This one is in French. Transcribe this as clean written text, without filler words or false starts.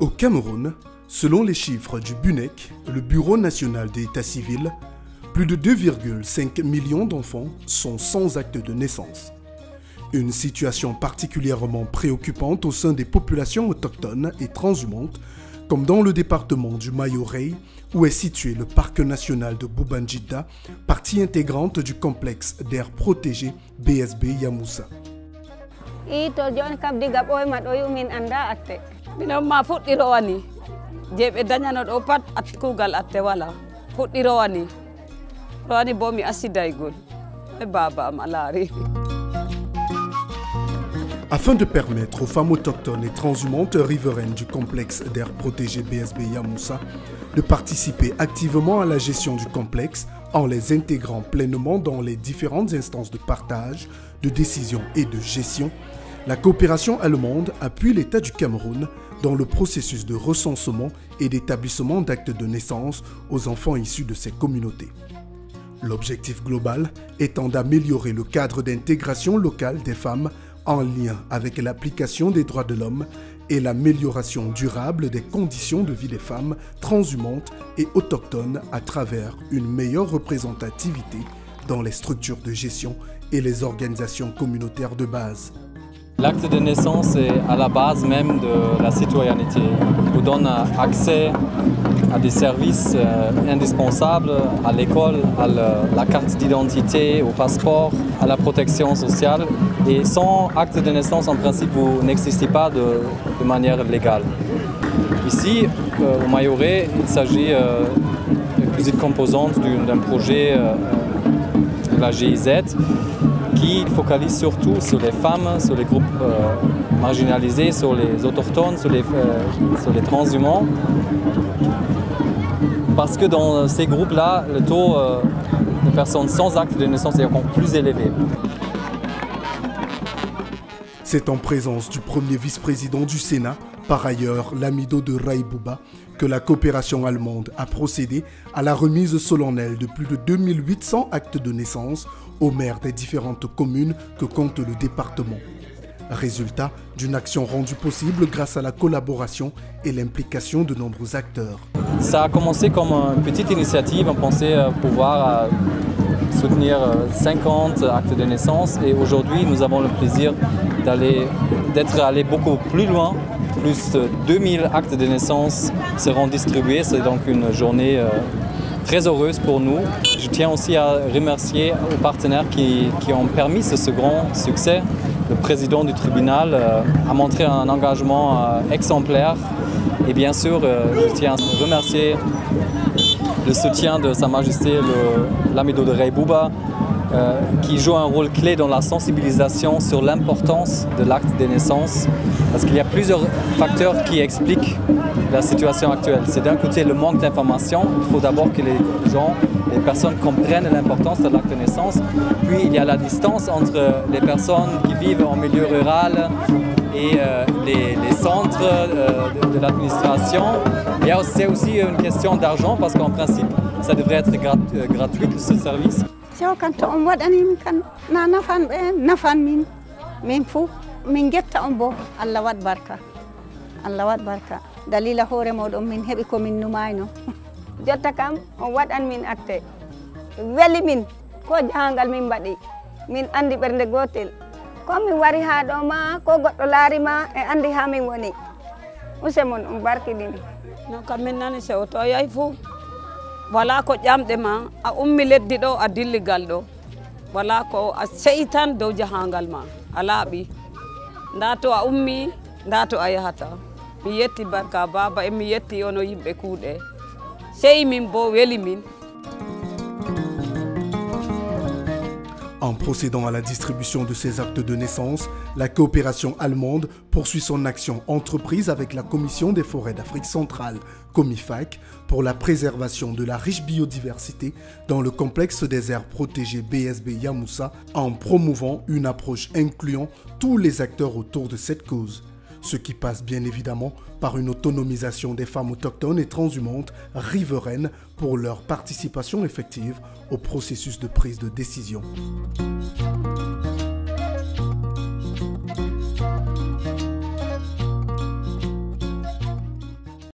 Au Cameroun, selon les chiffres du BUNEC, le Bureau national d'état civil, plus de 2,5 millions d'enfants sont sans acte de naissance. Une situation particulièrement préoccupante au sein des populations autochtones et transhumantes, comme dans le département du Mayo-Rey, où est situé le parc national de Boubanjida, partie intégrante du complexe d'air protégé BSB Yamoussa. Afin de permettre aux femmes autochtones et transhumantes riveraines du complexe d'air protégé BSB Yamoussa de participer activement à la gestion du complexe en les intégrant pleinement dans les différentes instances de partage, de décision et de gestion, la coopération allemande appuie l'État du Cameroun dans le processus de recensement et d'établissement d'actes de naissance aux enfants issus de ces communautés. L'objectif global étant d'améliorer le cadre d'intégration locale des femmes en lien avec l'application des droits de l'homme et l'amélioration durable des conditions de vie des femmes transhumantes et autochtones à travers une meilleure représentativité dans les structures de gestion et les organisations communautaires de base. L'acte de naissance est à la base même de la citoyenneté. Il vous donne accès à des services indispensables, à l'école, à la carte d'identité, au passeport, à la protection sociale. Et sans acte de naissance, en principe, vous n'existez pas de manière légale. Ici, au Mayo-Rey, il s'agit d'une petite composante d'un projet de la GIZ qui focalise surtout sur les femmes, sur les groupes marginalisés, sur les autochtones, sur les transhumants. Parce que dans ces groupes-là, le taux de personnes sans acte de naissance est encore plus élevé. C'est en présence du premier vice-président du Sénat, par ailleurs l'Amido de Raïbouba, que la coopération allemande a procédé à la remise solennelle de plus de 2800 actes de naissance aux maires des différentes communes que compte le département. Résultat d'une action rendue possible grâce à la collaboration et l'implication de nombreux acteurs. Ça a commencé comme une petite initiative, on pensait pouvoir soutenir 50 actes de naissance et aujourd'hui nous avons le plaisir d'être allé beaucoup plus loin. Plus de 2000 actes de naissance seront distribués, c'est donc une journée très heureuse pour nous. Je tiens aussi à remercier aux partenaires qui ont permis ce grand succès. Le président du tribunal a montré un engagement exemplaire et bien sûr je tiens à remercier le soutien de Sa Majesté l'Amido de Raïbouba qui joue un rôle clé dans la sensibilisation sur l'importance de l'acte de naissance parce qu'il y a plusieurs facteurs qui expliquent la situation actuelle. C'est d'un côté le manque d'information, il faut d'abord que les personnes comprennent l'importance de l'acte de naissance, puis il y a la distance entre les personnes qui vivent en milieu rural et les centres de l'administration. C'est aussi une question d'argent parce qu'en principe ça devrait être gratuit ce service. Dalila hore moɗon min heɓi komin numayno jotta kam on waɗan min atte weli min ko jahangal min mbaɗi min andi ɓernde gotel ko min wari ha ɗo ma ko goɗɗo laari ma e andi ha min woni usemon on barkiɗini no kam min nani sewo to yahi fuu wala ko ƴamɗe ma a ummi leddi ɗo a dilligal ɗo wala ko a seyi tan dow jahangal ma a laaɓi nda to a ummi nda to a yahata mi yetti barka baba e mi yetti ono yimɓe kuuɗe sey min bo weli min. En procédant à la distribution de ces actes de naissance, la coopération allemande poursuit son action entreprise avec la Commission des forêts d'Afrique centrale, COMIFAC, pour la préservation de la riche biodiversité dans le complexe des aires protégées BSB Yamoussa en promouvant une approche incluant tous les acteurs autour de cette cause. Ce qui passe bien évidemment par une autonomisation des femmes autochtones et transhumantes riveraines pour leur participation effective au processus de prise de décision.